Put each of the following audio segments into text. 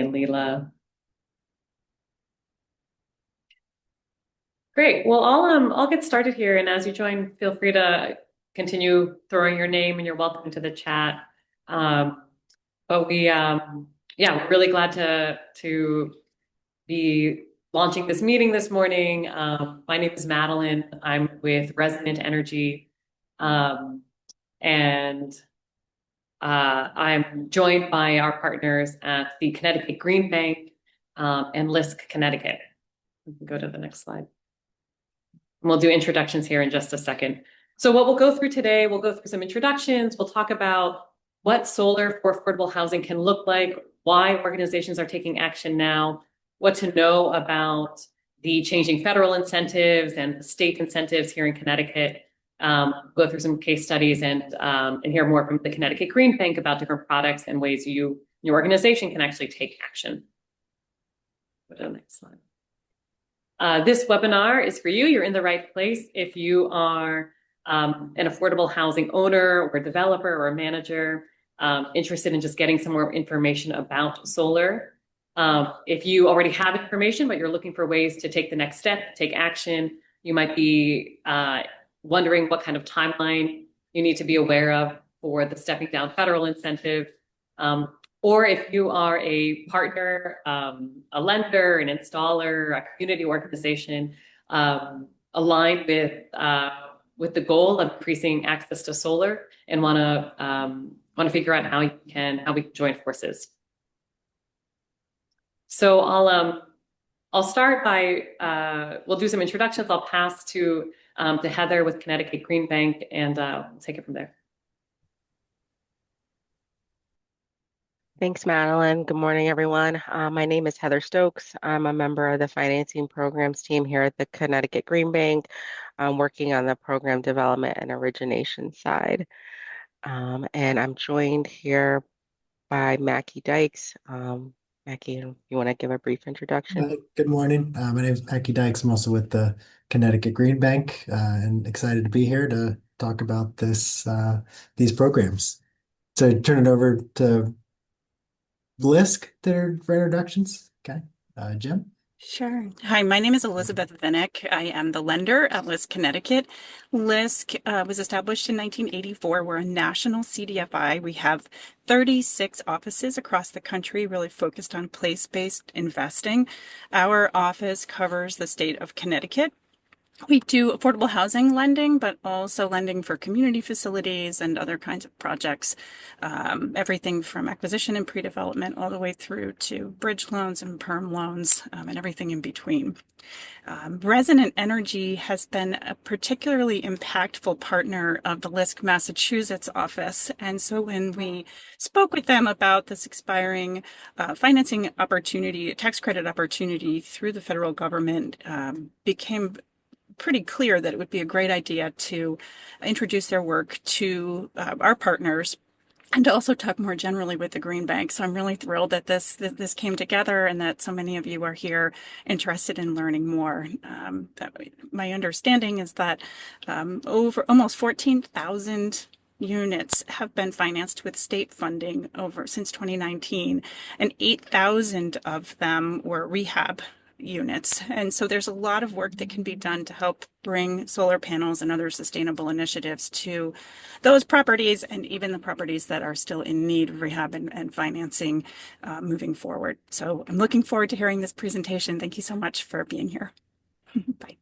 and Leela. Great. Well, I'll get started here, and as you join, feel free to continue throwing your name, and you're welcome into the chat. Um, but yeah, we're really glad to be launching this meeting this morning. My name is Madeline. I'm with Resonant Energy, um, and I'm joined by our partners at the Connecticut Green Bank and LISC Connecticut. We can go to the next slide. And we'll do introductions here in just a second. So what we'll go through today, we'll go through some introductions. We'll talk about what solar for affordable housing can look like, why organizations are taking action now, what to know about the changing federal incentives and state incentives here in Connecticut. Go through some case studies and hear more from the Connecticut Green Bank about different products and ways your organization can actually take action. Go to the next slide. This webinar is for you. You're in the right place. If you are an affordable housing owner or developer or a manager interested in just getting some more information about solar. If you already have information, but you're looking for ways to take the next step, take action, you might be wondering what kind of timeline you need to be aware of for the stepping down federal incentive. Or if you are a partner, a lender, an installer, a community organization aligned with the goal of increasing access to solar and want to figure out how we can join forces. So I'll start by we'll do some introductions. I'll pass to Heather with Connecticut Green Bank, and we'll take it from there. Thanks, Madeline. Good morning, everyone. My name is Heather Stokes. I'm a member of the financing programs team here at the Connecticut Green Bank. I'm working on the program development and origination side. And I'm joined here by Mackie Dykes. Mackie, you want to give a brief introduction? Good morning. My name is Mackie Dykes. I'm also with the Connecticut Green Bank and excited to be here to talk about these programs. So turn it over to LISC for introductions. Okay. Jim? Sure. Hi, my name is Elizabeth Vinnick. I am the lender at LISC Connecticut. LISC was established in 1984. We're a national CDFI. We have 36 offices across the country, really focused on place-based investing. Our office covers the state of Connecticut. We do affordable housing lending, but also lending for community facilities and other kinds of projects. Everything from acquisition and pre-development all the way through to bridge loans and perm loans and everything in between. Resonant Energy has been a particularly impactful partner of the LISC Massachusetts office. And so when we spoke with them about this expiring financing opportunity, tax credit opportunity through the federal government, became pretty clear that it would be a great idea to introduce their work to our partners and to also talk more generally with the Green Bank. So I'm really thrilled that this came together and that so many of you are here interested in learning more. My understanding is that over almost 14,000 units have been financed with state funding since 2019, and 8,000 of them were rehab units. And so there's a lot of work that can be done to help bring solar panels and other sustainable initiatives to those properties and even the properties that are still in need of rehab and financing moving forward. So I'm looking forward to hearing this presentation. Thank you so much for being here. Bye.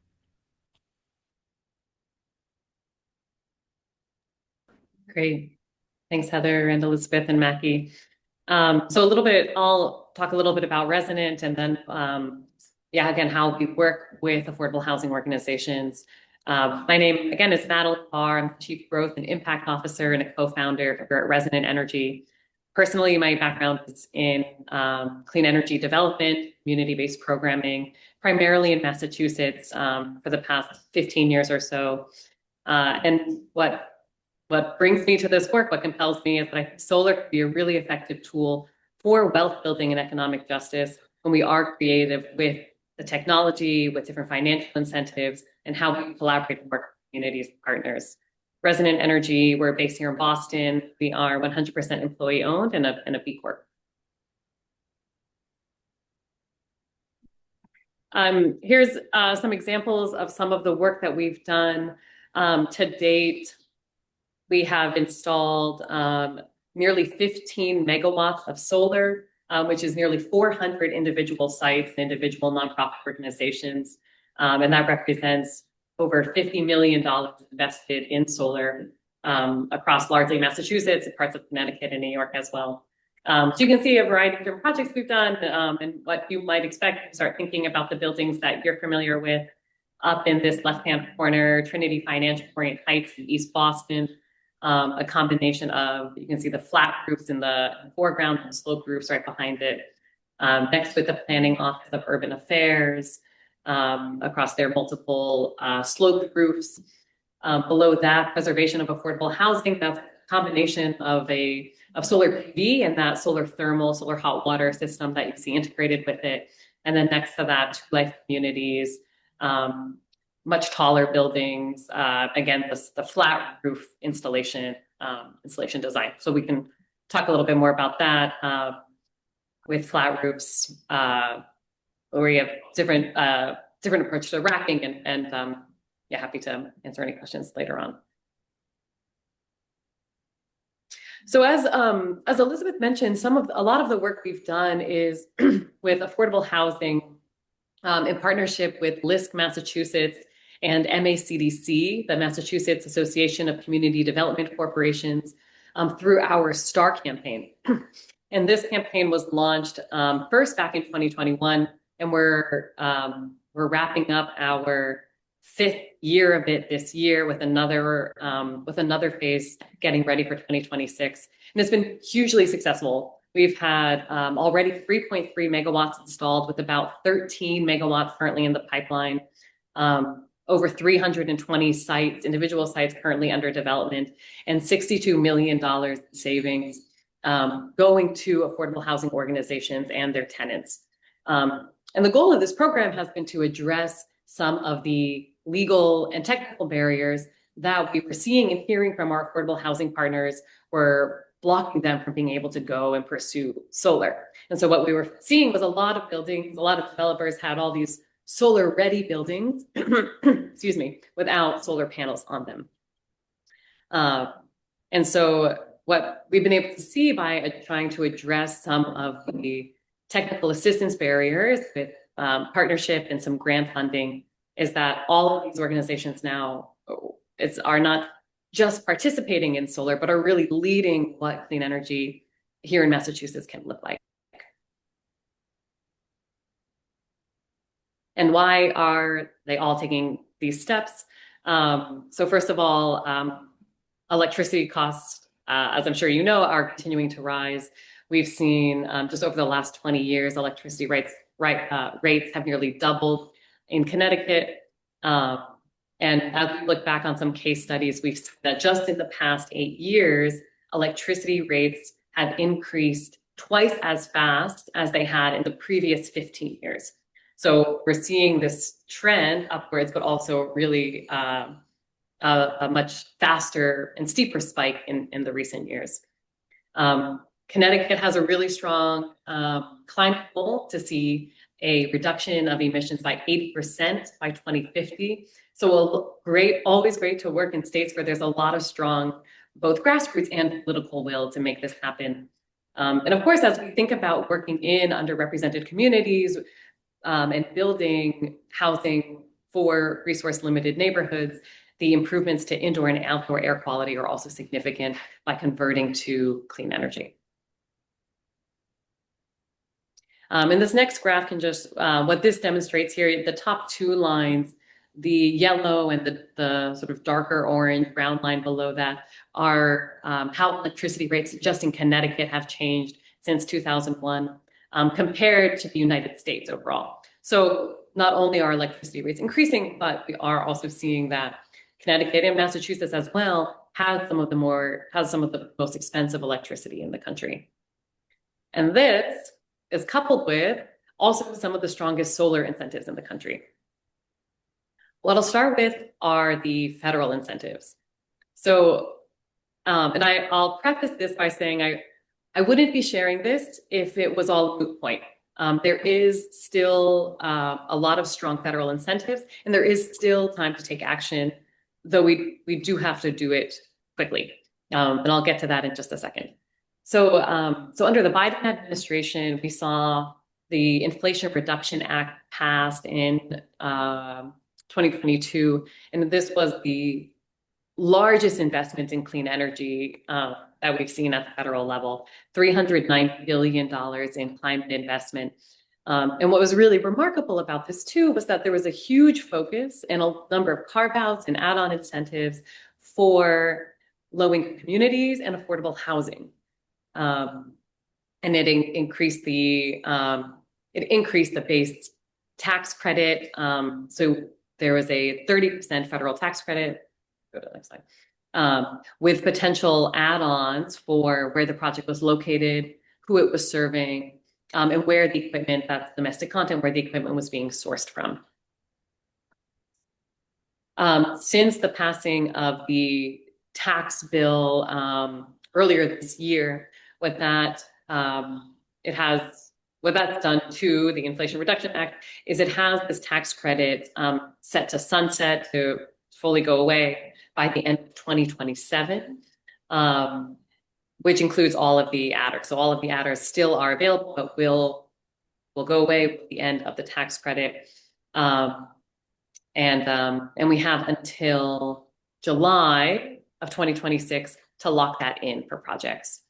Great. Thanks, Heather and Elizabeth and Mackie. I'll talk a little bit about Resonant and then again, how we work with affordable housing organizations. My name, again, is Madeline Barr. I'm the Chief Growth and Impact Officer and a co-founder here at Resonant Energy. Personally, my background is in clean energy development, community-based programming, primarily in Massachusetts for the past 15 years or so. And what brings me to this work, what compels me, is that I think solar can be a really effective tool for wealth building and economic justice when we are creative with the technology, with different financial incentives, and how we collaborate and work with communities and partners. Resonant Energy, we're based here in Boston. We are 100% employee owned and a B Corp. Here's some examples of some of the work that we've done to date. We have installed nearly 15 megawatts of solar, which is nearly 400 individual sites and individual nonprofit organizations. And that represents over $50 million invested in solar across largely Massachusetts and parts of Connecticut and New York as well. So you can see a variety of different projects we've done and what you might expect to start thinking about the buildings that you're familiar with. Up in this left-hand corner, Trinity Financial Orient Heights in East Boston. A combination of, you can see the flat roofs in the foreground and slope roofs right behind it. Next with the Planning Office of Urban Affairs, across their multiple sloped roofs. Below that, preservation of affordable housing. That's a combination of solar PV and that solar thermal, solar hot water system that you see integrated with it. And then next to that, Two Life Communities, much taller buildings, again, the flat roof installation design. So we can talk a little bit more about that with flat roofs, where we have different approach to racking and yeah, happy to answer any questions later on. So as Elizabeth mentioned, a lot of the work we've done is with affordable housing in partnership with LISC Massachusetts and MACDC, the Massachusetts Association of Community Development Corporations, through our STAR campaign. And this campaign was launched first back in 2021, and we're wrapping up our 5th year of it this year with another phase getting ready for 2026. And it's been hugely successful. We've had already 3.3 megawatts installed with about 13 megawatts currently in the pipeline. Over 320 sites, individual sites currently under development, and $62 million in savings going to affordable housing organizations and their tenants. And the goal of this program has been to address some of the legal and technical barriers that we were seeing and hearing from our affordable housing partners were blocking them from being able to go and pursue solar. And so what we were seeing was a lot of buildings, a lot of developers had all these solar ready buildings, excuse me, without solar panels on them. And so what we've been able to see by trying to address some of the technical assistance barriers with partnership and some grant funding is that all of these organizations now are not just participating in solar, but are really leading what clean energy here in Massachusetts can look like. And why are they all taking these steps? So first of all, electricity costs, as I'm sure you know, are continuing to rise. We've seen just over the last 20 years, electricity rates have nearly doubled in Connecticut. And as we look back on some case studies, we've seen that just in the past 8 years, electricity rates have increased twice as fast as they had in the previous 15 years. So we're seeing this trend upwards, but also really a much faster and steeper spike in the recent years. Connecticut has a really strong climate goal to see a reduction of emissions by 80% by 2050. So always great to work in states where there's a lot of strong, both grassroots and political will to make this happen. And of course, as we think about working in underrepresented communities and building housing for resource limited neighborhoods, the improvements to indoor and outdoor air quality are also significant by converting to clean energy. And this next graph can just, what this demonstrates here, the top 2 lines, the yellow and the sort of darker orange brown line below that are how electricity rates just in Connecticut have changed since 2001 compared to the United States overall. So not only are electricity rates increasing, but we are also seeing that Connecticut and Massachusetts as well has some of the most expensive electricity in the country. And this is coupled with also some of the strongest solar incentives in the country. What I'll start with are the federal incentives. So, and I'll preface this by saying I wouldn't be sharing this if it was all a moot point. There is still a lot of strong federal incentives, and there is still time to take action, though we do have to do it quickly. And I'll get to that in just a second. So under the Biden administration, we saw the Inflation Reduction Act passed in 2022, and this was the largest investment in clean energy that we've seen at the federal level, $309 billion in climate investment. And what was really remarkable about this too was that there was a huge focus and a number of carve-outs and add-on incentives for low-income communities and affordable housing. And it increased the base tax credit. So there was a 30% federal tax credit. Go to the next slide. With potential add-ons for where the project was located, who it was serving, and where the equipment, that's domestic content, where the equipment was being sourced from. Since the passing of the tax bill earlier this year, what that's done to the Inflation Reduction Act is it has this tax credit set to sunset, to fully go away by the end of 2027, which includes all of the adders. So all of the adders still are available, but will go away with the end of the tax credit. And we have until July of 2026 to lock that in for projects.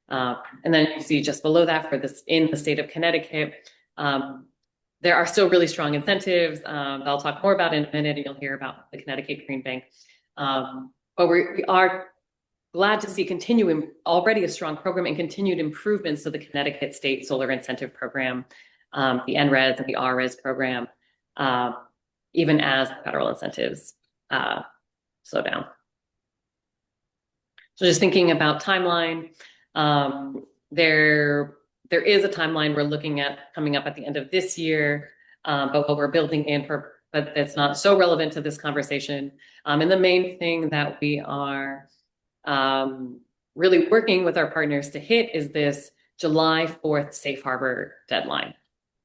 And then you see just below that for this in the state of Connecticut, there are still really strong incentives that I'll talk more about in a minute, and you'll hear about the Connecticut Green Bank. But we are glad to see continuing already a strong program and continued improvements to the Connecticut State Solar Incentive Program, the NRES and the RRES program, even as federal incentives slow down. So just thinking about timeline, there is a timeline we're looking at coming up at the end of this year, but what we're building in but it's not so relevant to this conversation. And the main thing that we are really working with our partners to hit is this July 4th safe harbor deadline.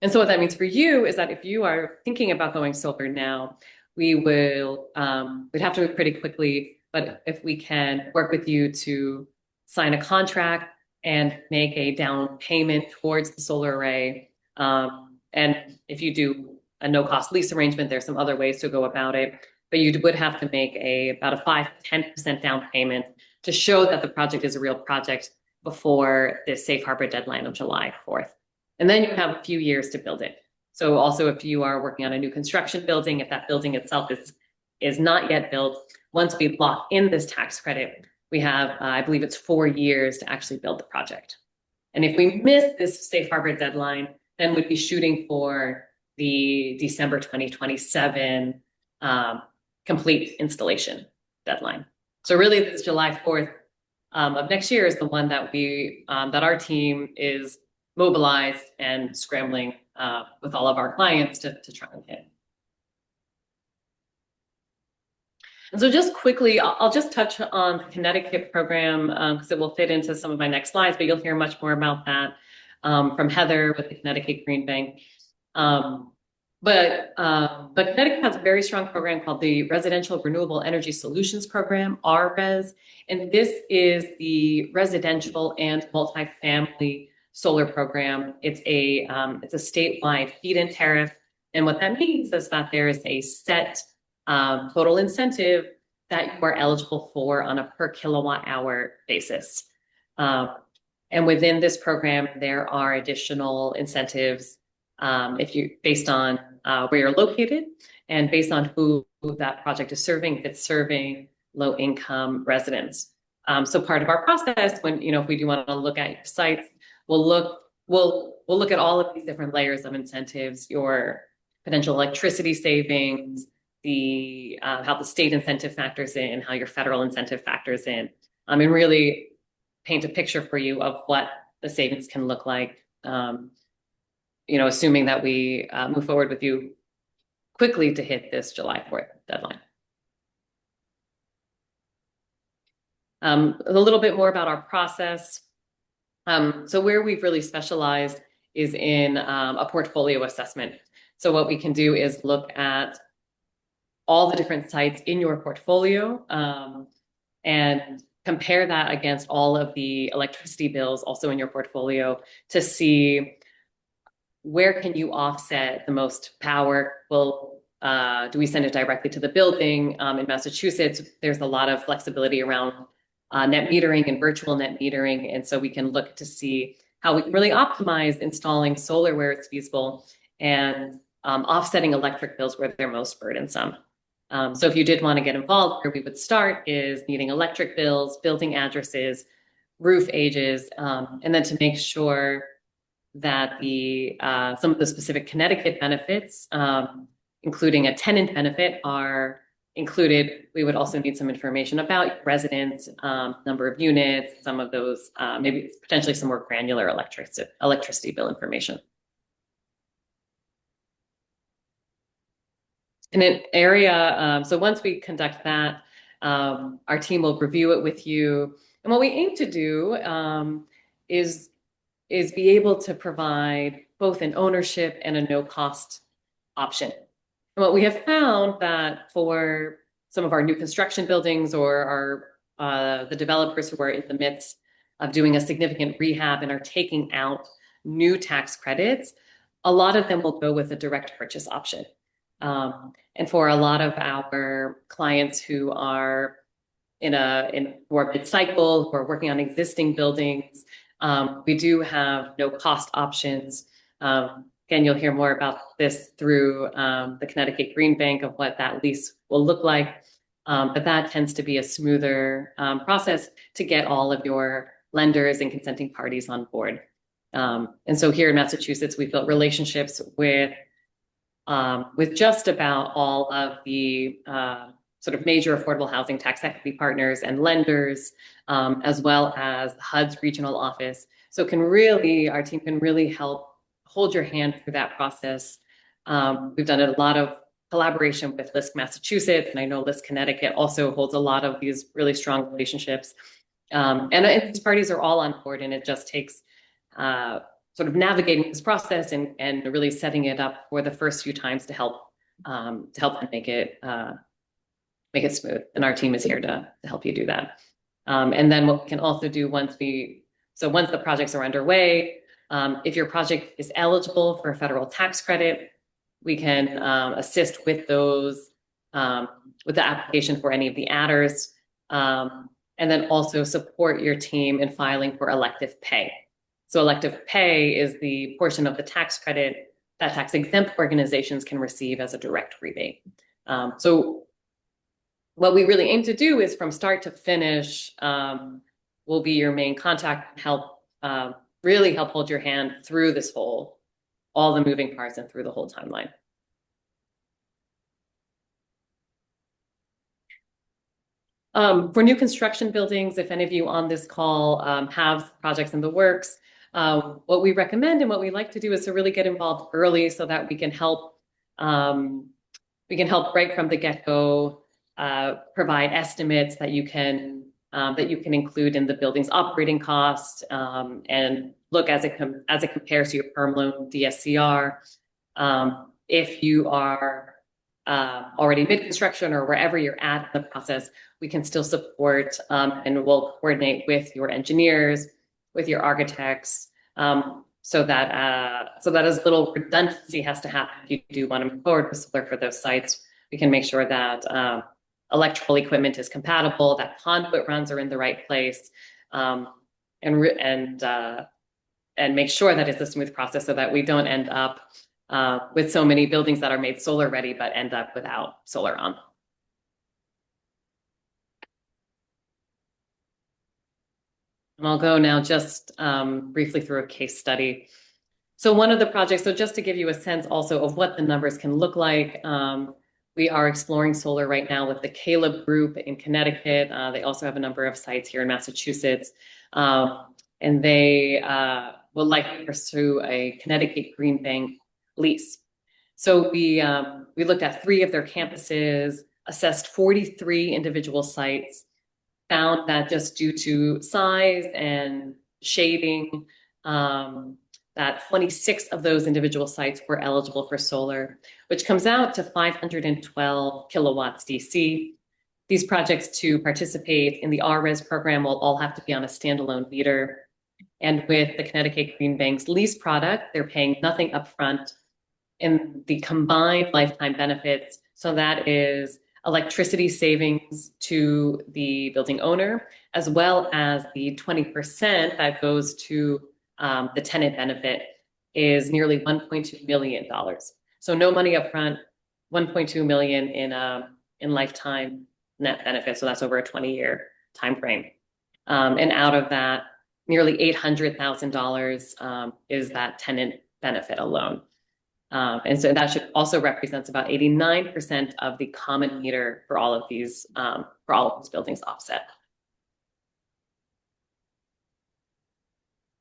And so what that means for you is that if you are thinking about going solar now, we'd have to move pretty quickly, but if we can work with you to sign a contract and make a down payment towards the solar array. And if you do a no-cost lease arrangement, there's some other ways to go about it, but you would have to make about a 5 to 10% down payment to show that the project is a real project before the safe harbor deadline of July 4th. And then you have a few years to build it. So also if you are working on a new construction building, if that building itself is not yet built, once we lock in this tax credit, we have, I believe it's 4 years to actually build the project. And if we miss this safe harbor deadline, then we'd be shooting for the December 2027 complete installation deadline. So really this July 4th of next year is the one that that our team is mobilized and scrambling with all of our clients to try and hit. And so just quickly, I'll just touch on the Connecticut program because it will fit into some of my next slides, but you'll hear much more about that from Heather with the Connecticut Green Bank. But Connecticut has a very strong program called the Residential Renewable Energy Solutions Program, RRES, and this is the residential and multifamily solar program. It's a statewide feed-in tariff, and what that means is that there is a set total incentive that you are eligible for on a per kilowatt hour basis. And within this program, there are additional incentives based on where you're located and based on who that project is serving, if it's serving low income residents. So part of our process when, if we do want to look at your sites, we'll look at all of these different layers of incentives, your potential electricity savings, how the state incentive factors in, how your federal incentive factors in, and really paint a picture for you of what the savings can look like, assuming that we move forward with you quickly to hit this July 4th deadline. A little bit more about our process. So where we've really specialized is in a portfolio assessment. So what we can do is look at all the different sites in your portfolio and compare that against all of the electricity bills also in your portfolio to see where can you offset the most power. Well, do we send it directly to the building? In Massachusetts, there's a lot of flexibility around net metering and virtual net metering. And so we can look to see how we can really optimize installing solar where it's feasible and offsetting electric bills where they're most burdensome. So if you did want to get involved, where we would start is needing electric bills, building addresses, roof ages, and then to make sure that the some of the specific Connecticut benefits, including a tenant benefit, are included. We would also need some information about residents, number of units, some of those, maybe potentially some more granular electricity bill information. In an area, so once we conduct that, our team will review it with you. And what we aim to do is be able to provide both an ownership and a no-cost option. And what we have found that for some of our new construction buildings or the developers who are in the midst of doing a significant rehab and are taking out new tax credits, a lot of them will go with a direct purchase option. And for a lot of our clients who are in more mid-cycle, who are working on existing buildings, we do have no cost options. Again, you'll hear more about this through the Connecticut Green Bank of what that lease will look like. But that tends to be a smoother process to get all of your lenders and consenting parties on board. And so here in Massachusetts, we've built relationships with just about all of the sort of major affordable housing tax equity partners and lenders, as well as HUD's regional office. So our team can really help hold your hand through that process. We've done a lot of collaboration with LISC Massachusetts, and I know LISC Connecticut also holds a lot of these really strong relationships. And these parties are all on board, and it just takes sort of navigating this process and really setting it up for the first few times to help them make it smooth. And our team is here to help you do that. And then what we can also do once the projects are underway, if your project is eligible for a federal tax credit, we can assist with those, with the application for any of the adders, and then also support your team in filing for elective pay. So elective pay is the portion of the tax credit that tax exempt organizations can receive as a direct rebate. So what we really aim to do is from start to finish, we'll be your main contact and really help hold your hand through all the moving parts and through the whole timeline. For new construction buildings, if any of you on this call have projects in the works, what we recommend and what we like to do is to really get involved early so that we can help right from the get-go, provide estimates that you can include in the building's operating cost, and look as it compares to your perm loan DSCR. If you are already mid-construction or wherever you're at in the process, we can still support and we'll coordinate with your engineers, with your architects, so that as little redundancy has to happen if you do want to move forward with solar for those sites. We can make sure that electrical equipment is compatible, that conduit runs are in the right place, and make sure that it's a smooth process so that we don't end up with so many buildings that are made solar ready but end up without solar on. And I'll go now just briefly through a case study. So one of the projects, so just to give you a sense also of what the numbers can look like, we are exploring solar right now with the Caleb Group in Connecticut. They also have a number of sites here in Massachusetts. And they will likely pursue a Connecticut Green Bank lease. So we looked at 3 of their campuses, assessed 43 individual sites, found that just due to size and shading, that that 26 of those individual sites were eligible for solar, which comes out to 512 kilowatts DC. These projects to participate in the RRES program will all have to be on a standalone meter. And with the Connecticut Green Bank's lease product, they're paying nothing upfront in the combined lifetime benefits. So that is electricity savings to the building owner, as well as the 20% that goes to the tenant benefit is nearly $1.2 million. So no money upfront, 1.2 million in lifetime net benefit. So that's over a 20-year time frame. And out of that, nearly $800,000 is that tenant benefit alone. And so that should also represents about 89% of the common meter for all of these buildings offset.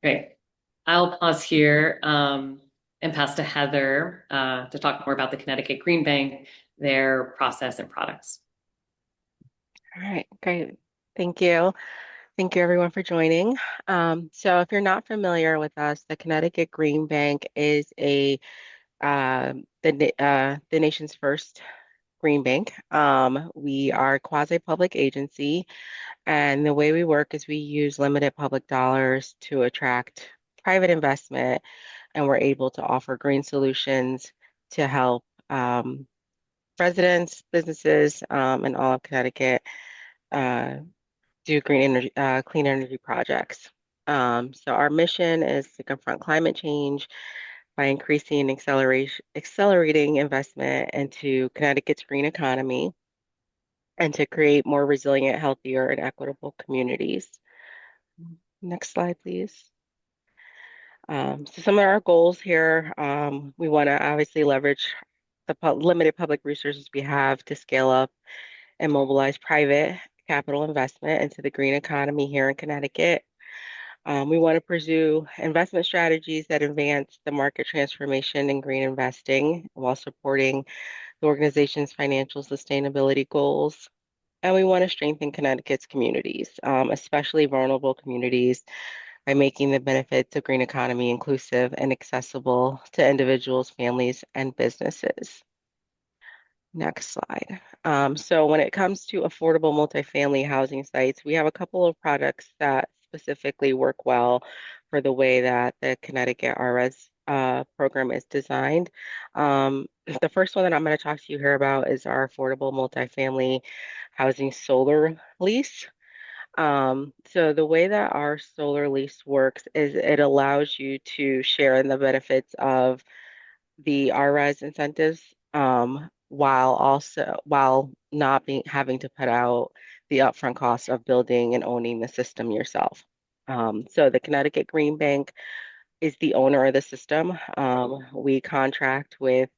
Great. I'll pause here and pass to Heather to talk more about the Connecticut Green Bank, their process and products. All right, great. Thank you. Thank you everyone for joining. So if you're not familiar with us, the Connecticut Green Bank is the nation's first green bank. We are a quasi-public agency, and the way we work is we use limited public dollars to attract private investment, and we're able to offer green solutions to help residents, businesses, and all of Connecticut do green energy, clean energy projects. So our mission is to confront climate change by increasing and accelerating investment into Connecticut's green economy and to create more resilient, healthier, and equitable communities. Next slide, please. So some of our goals here, we want to obviously leverage the limited public resources we have to scale up and mobilize private capital investment into the green economy here in Connecticut. We want to pursue investment strategies that advance the market transformation in green investing while supporting the organization's financial sustainability goals. And we want to strengthen Connecticut's communities, especially vulnerable communities, by making the benefits of green economy inclusive and accessible to individuals, families, and businesses. Next slide. So when it comes to affordable multifamily housing sites, we have a couple of products that specifically work well for the way that the Connecticut RRES program is designed. The first one that I'm going to talk to you here about is our affordable multifamily housing solar lease. So the way that our solar lease works is it allows you to share in the benefits of the RRES incentives, while not having to put out the upfront cost of building and owning the system yourself. So the Connecticut Green Bank is the owner of the system. We contract with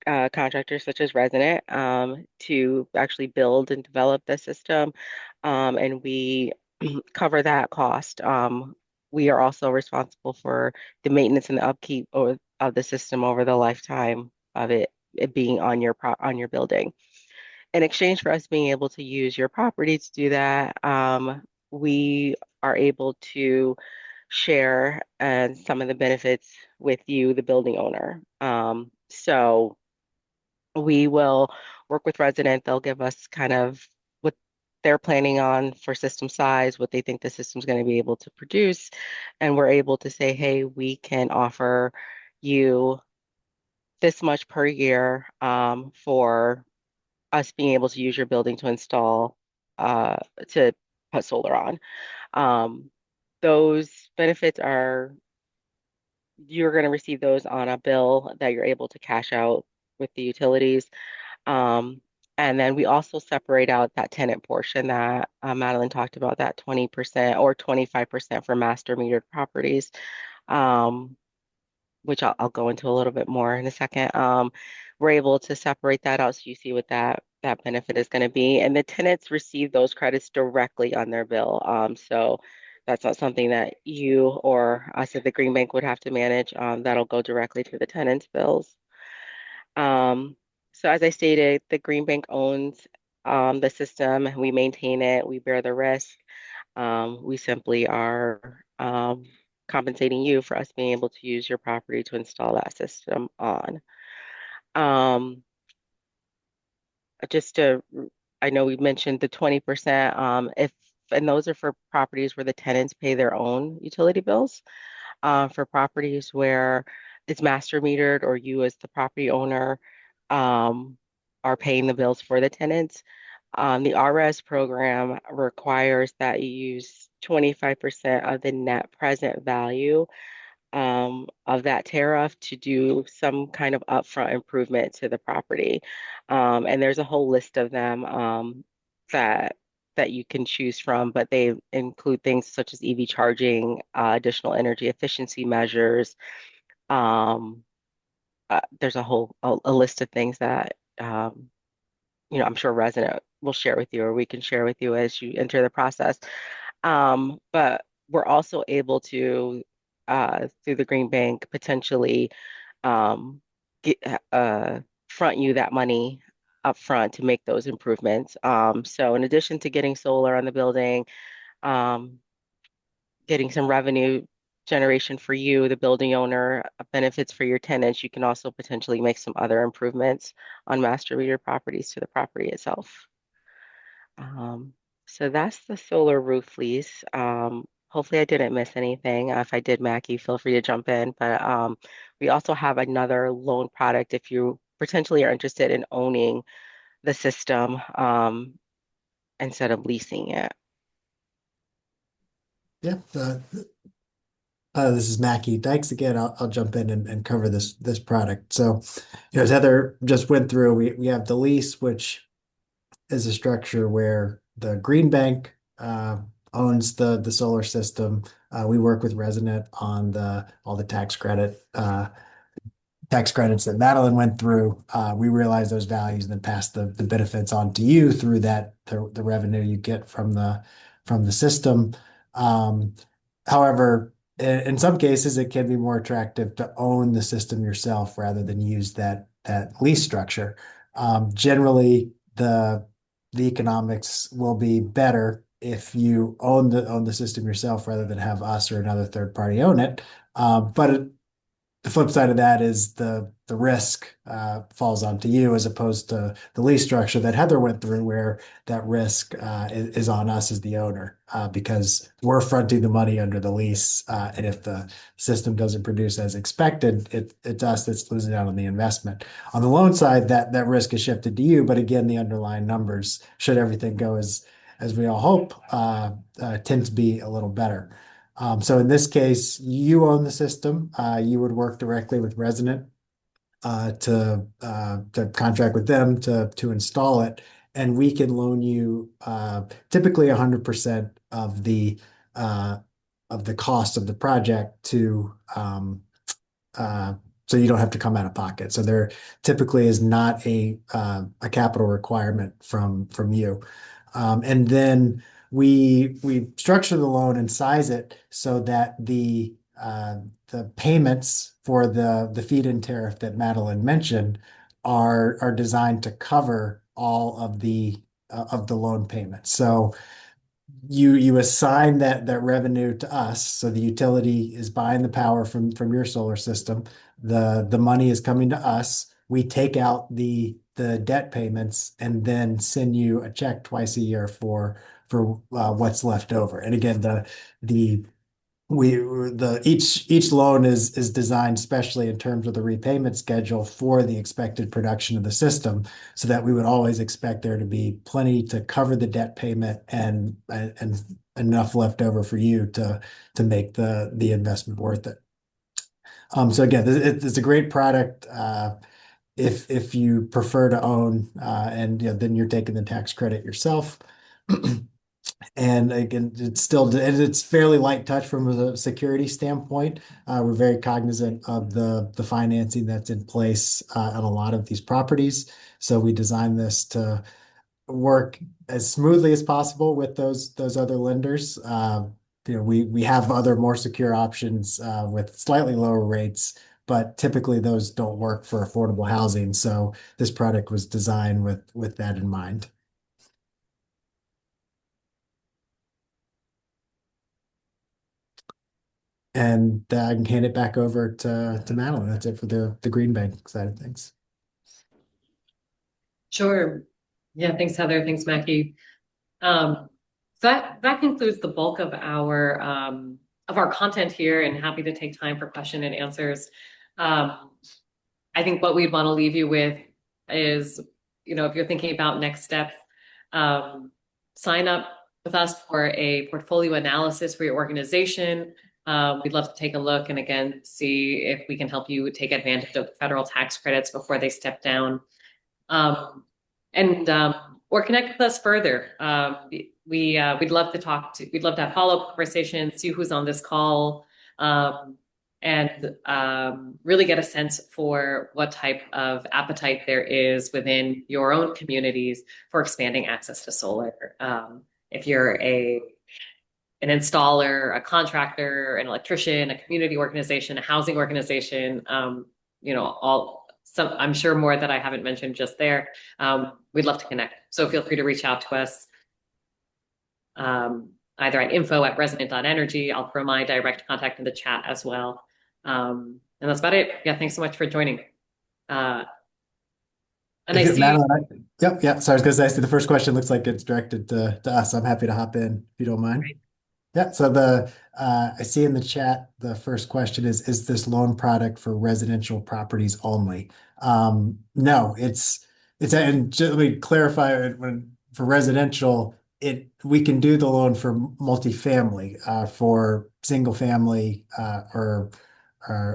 contractors such as Resonant to actually build and develop the system, and we cover that cost. We are also responsible for the maintenance and the upkeep of the system over the lifetime of it being on your building. In exchange for us being able to use your property to do that, we are able to share some of the benefits with you, the building owner. So we will work with Resident. They'll give us kind of what they're planning on for system size, what they think the system's going to be able to produce. And we're able to say, hey, we can offer you this much per year for us being able to use your building to install, to put solar on. Those benefits you're going to receive those on a bill that you're able to cash out with the utilities. And then we also separate out that tenant portion that Madeline talked about, that 20% or 25% for master metered properties, which I'll go into a little bit more in a second. We're able to separate that out so you see what that benefit is going to be. And the tenants receive those credits directly on their bill. So that's not something that you or us at the Green Bank would have to manage. That'll go directly to the tenants' bills. So as I stated, the Green Bank owns the system. We maintain it. We bear the risk. We simply are compensating you for us being able to use your property to install that system on. Um, just to, I know we mentioned the 20%, and those are for properties where the tenants pay their own utility bills. For properties where it's master metered or you as the property owner um, are paying the bills for the tenants. The RS program requires that you use 25% of the net present value of that tariff to do some kind of upfront improvement to the property. And there's a whole list of them that that you can choose from, but they include things such as EV charging, additional energy efficiency measures. Um, there's a list of things that I'm sure Resonant will share with you, or we can share with you as you enter the process. But we're also able to, through the Green Bank, potentially um, get front you that money up front to make those improvements. So in addition to getting solar on the building, um, getting some revenue generation for you, the building owner, benefits for your tenants, you can also potentially make some other improvements on master meter properties to the property itself. Um, so that's the solar roof lease. Hopefully I didn't miss anything. If I did, Mackie, feel free to jump in. But we also have another loan product if you potentially are interested in owning the system instead of leasing it. Yeah. This is Mackie Dykes again. I'll jump in and cover this product. So, as Heather just went through, we have the lease, which is a structure where the Green Bank owns the solar system. We work with Resonant on all the tax credits that Madeline went through. We realize those values and then pass the benefits on to you through the revenue you get from the system. Um, However, in some cases, it can be more attractive to own the system yourself rather than use that lease structure. Generally, the economics will be better if you own the system yourself rather than have us or another third party own it. But the flip side of that is the risk falls onto you as opposed to the lease structure that Heather went through, where that risk is on us as the owner because we're fronting the money under the lease, and if the system doesn't produce as expected, it's us that's losing out on the investment. On the loan side, that risk is shifted to you, but again, the underlying numbers, should everything go as we all hope, tend to be a little better. So in this case, you own the system. You would work directly with Resonant to contract with them to install it, and we can loan you typically 100% uh, of the cost of the project to so you don't have to come out of pocket. So there typically is not a capital requirement from you. And then we structure the loan and size it so that the payments for the feed-in tariff that Madeline mentioned are designed to cover all of the loan payments. So you assign that revenue to us, so the utility is buying the power from your solar system. The money is coming to us. We take out the debt payments and then send you a check twice a year for what's left over. And again, the we the each loan is designed specially in terms of the repayment schedule for the expected production of the system, so that we would always expect there to be plenty to cover the debt payment and enough left over for you to make the investment worth it. So again, it's a great product if you prefer to own, and then you're taking the tax credit yourself. And again, it's fairly light touch from a security standpoint. We're very cognizant of the financing that's in place on a lot of these properties. So we designed this to work as smoothly as possible with those other lenders. We have other more secure options with slightly lower rates, but typically those don't work for affordable housing. So this product was designed with that in mind. And I can hand it back over to Madeline. That's it for the Green Bank side of things. Sure. Yeah, thanks, Heather. Thanks, Mackie. So that concludes the bulk of our content here, and happy to take time for question and answers. I think what we'd want to leave you with is, if you're thinking about next steps, sign up with us for a portfolio analysis for your organization. We'd love to take a look and again see if we can help you take advantage of federal tax credits before they step down. Or connect with us further. We'd love to have follow-up conversations, see who's on this call, and really get a sense for what type of appetite there is within your own communities for expanding access to solar. If you're an installer, a contractor, an electrician, a community organization, a housing organization, I'm sure more that I haven't mentioned just there. We'd love to connect. So feel free to reach out to us either at info@resonant.energy. I'll throw my direct contact in the chat as well. And that's about it. Yeah, thanks so much for joining. And I see. Madeline, yep. So I was going to say, the first question looks like it's directed to us. I'm happy to hop in if you don't mind. Great. Yeah, so I see in the chat, the first question is this loan product for residential properties only? No, and just let me clarify it, for residential, we can do the loan for multifamily, for single family, or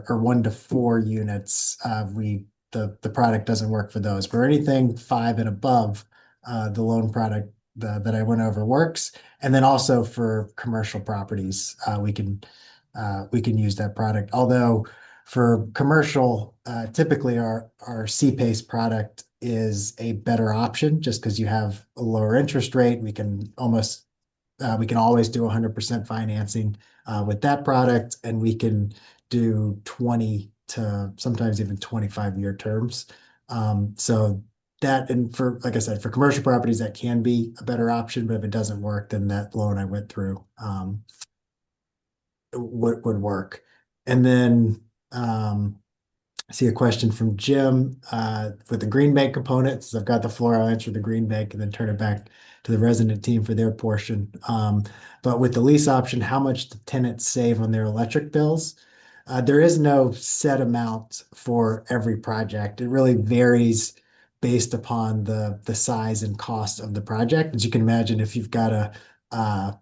1 to 4 units. The product doesn't work for those. For anything 5 and above, the loan product that I went over works. And then also for commercial properties, we can use that product. Although for commercial, typically our CPACE product is a better option just because you have a lower interest rate. We can always do 100% financing with that product, and we can do 20 to sometimes even 25-year terms. So that, and like I said, for commercial properties, that can be a better option, but if it doesn't work, then that loan I went through would work. And then I see a question from Jim with the Green Bank components. I've got the floor. I'll answer the Green Bank and then turn it back to the resident team for their portion. But with the lease option, how much do tenants save on their electric bills? There is no set amount for every project. It really varies based upon the size and cost of the project. As you can imagine, if you've got a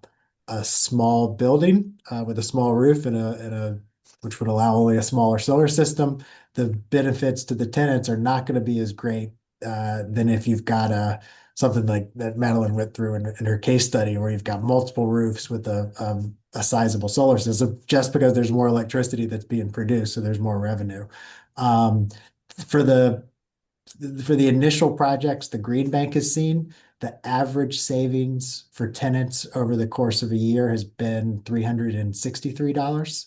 small building with a small roof and which would allow only a smaller solar system, the benefits to the tenants are not going to be as great than if you've got something like that Madeline went through in her case study, where you've got multiple roofs with a sizable solar system, just because there's more electricity that's being produced, so there's more revenue. For the initial projects the Green Bank has seen, the average savings for tenants over the course of a year has been $363.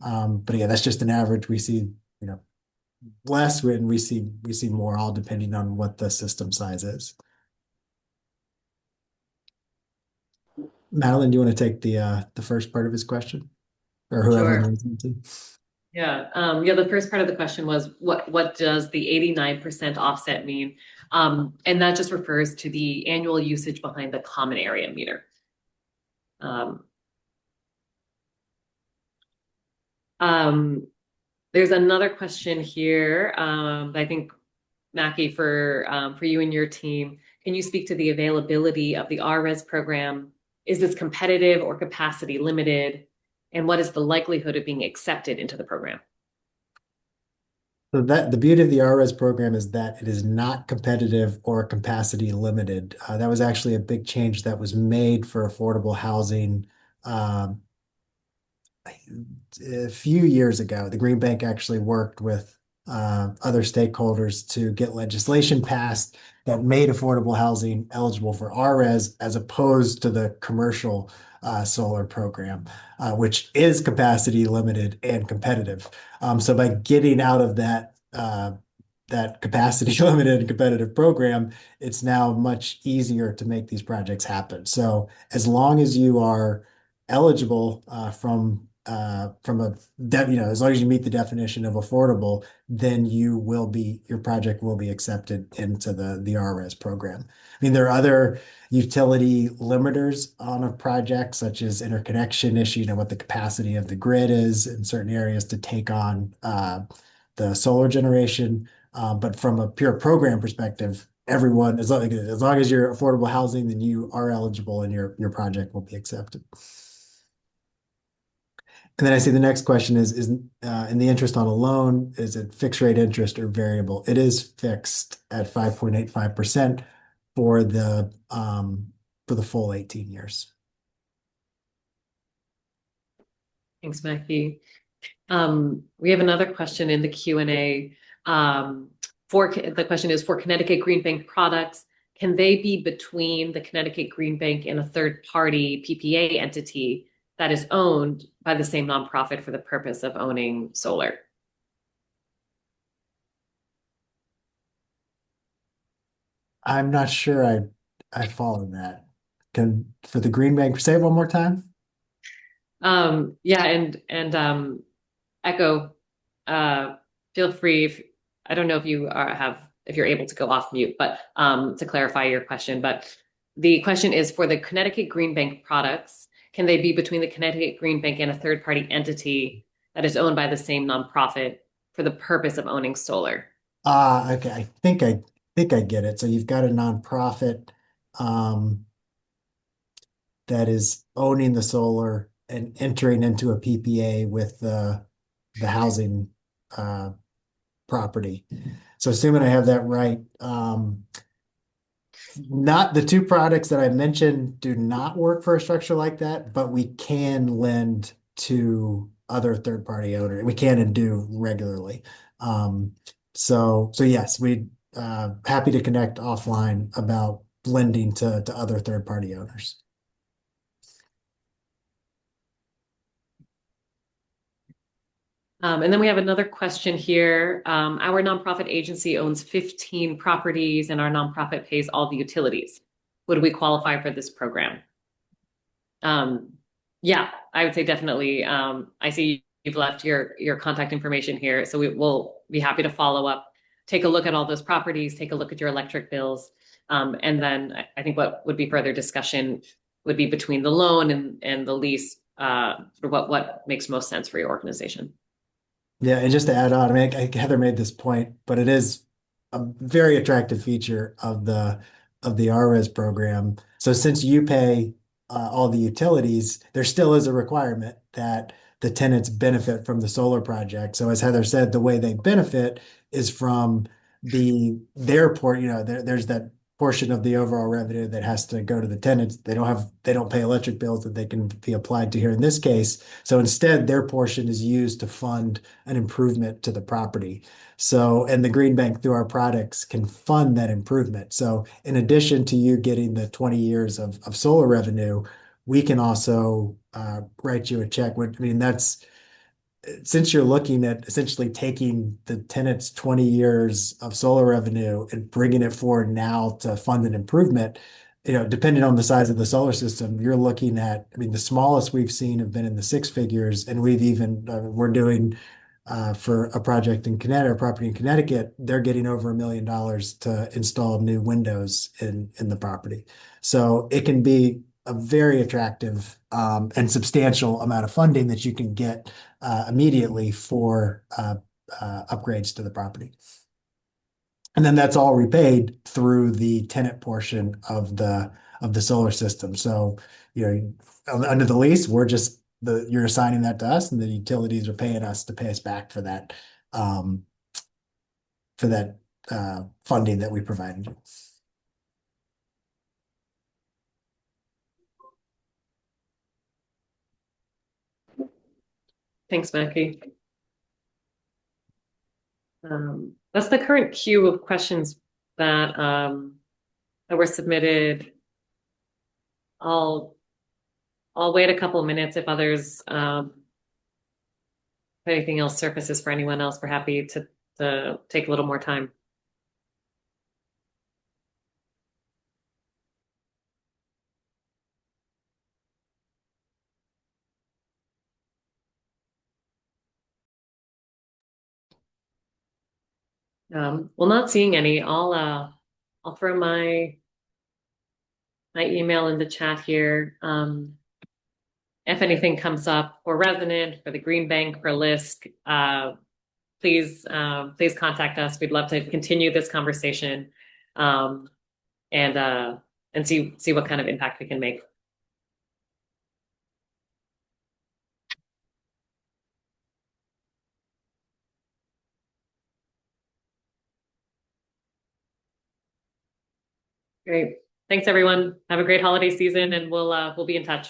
But yeah, that's just an average. We see, less when we see more, all depending on what the system size is. Madeline, do you want to take the first part of his question, or whoever Sure. knows into? Yeah. The first part of the question was what does the 89% offset mean? And that just refers to the annual usage behind the common area meter. There's another question here. I think, Mackie, for you and your team, can you speak to the availability of the RES program? Is this competitive or capacity limited? And what is the likelihood of being accepted into the program? So the beauty of the RES program is that it is not competitive or capacity limited. That was actually a big change that was made for affordable housing a few years ago. The Green Bank actually worked with other stakeholders to get legislation passed that made affordable housing eligible for RES as opposed to the commercial solar program, which is capacity limited and competitive. So by getting out of that capacity limited and competitive program, it's now much easier to make these projects happen. So as long as you are eligible from from a as long as you meet the definition of affordable, then your project will be accepted into the RRES program. I mean, there are other utility limiters on a project, such as interconnection issue, what the capacity of the grid is in certain areas to take on the solar generation. But from a pure program perspective, everyone, as long as you're affordable housing, then you are eligible and your project will be accepted. And then I see the next question is in the interest on a loan, is it fixed rate interest or variable? It is fixed at 5.85% for the full 18 years. Thanks, Mackie. We have another question in the Q&A. The question is, for Connecticut Green Bank products, can they be between the Connecticut Green Bank and a third-party PPA entity that is owned by the same nonprofit for the purpose of owning solar? I'm not sure I follow that. For the Green Bank, say it one more time. Yeah, and Echo, feel free I don't know if you if you're able to go off mute, but to clarify your question. But the question is, for the Connecticut Green Bank products, can they be between the Connecticut Green Bank and a third-party entity that is owned by the same nonprofit for the purpose of owning solar? Okay. I think I get it. So you've got a nonprofit that is owning the solar and entering into a PPA with the housing property. So assuming I have that right, not the two products that I mentioned do not work for a structure like that, but we can lend to other third-party owners. We can and do regularly. So yes, we happy to connect offline about lending to other third-party owners. And then we have another question here. Our nonprofit agency owns 15 properties and our nonprofit pays all the utilities. Would we qualify for this program? Yeah, I would say definitely. I see you've left your contact information here, so we will be happy to follow up, take a look at all those properties, take a look at your electric bills. And then I think what would be further discussion would be between the loan and the lease, for what makes most sense for your organization. Yeah, and just to add on, I mean, Heather made this point, but it is a very attractive feature of the RRES program. So since you pay all the utilities, there still is a requirement that the tenants benefit from the solar project. So as Heather said, the way they benefit is from their port. There's that portion of the overall revenue that has to go to the tenants. They don't pay electric bills that they can be applied to here in this case. So instead, their portion is used to fund an improvement to the property. So, and the Green Bank through our products can fund that improvement. So in addition to you getting the 20 years of solar revenue, we can also write you a check. I mean, since you're looking at essentially taking the tenant's 20 years of solar revenue and bringing it forward now to fund an improvement, depending on the size of the solar system, you're looking at, I mean, the smallest we've seen have been in the six figures, and we're doing for a project in Connecticut, a property in Connecticut, they're getting over $1 million to install new windows in the property. So it can be a very attractive and substantial amount of funding that you can get immediately for upgrades to the property. And then that's all repaid through the tenant portion of the solar system. So, under the lease, you're assigning that to us, and the utilities are paying us to pay us back for that funding that we provided you. Thanks, Mackie. That's the current queue of questions that were submitted. I'll wait a couple of minutes if others, if anything else surfaces for anyone else. We're happy to take a little more time. Well, not seeing any. I'll throw my email in the chat here. If anything comes up for Resonant, for the Green Bank, for LISC, please contact us. We'd love to continue this conversation, and see what kind of impact we can make. Great. Thanks, everyone. Have a great holiday season, and we'll be in touch.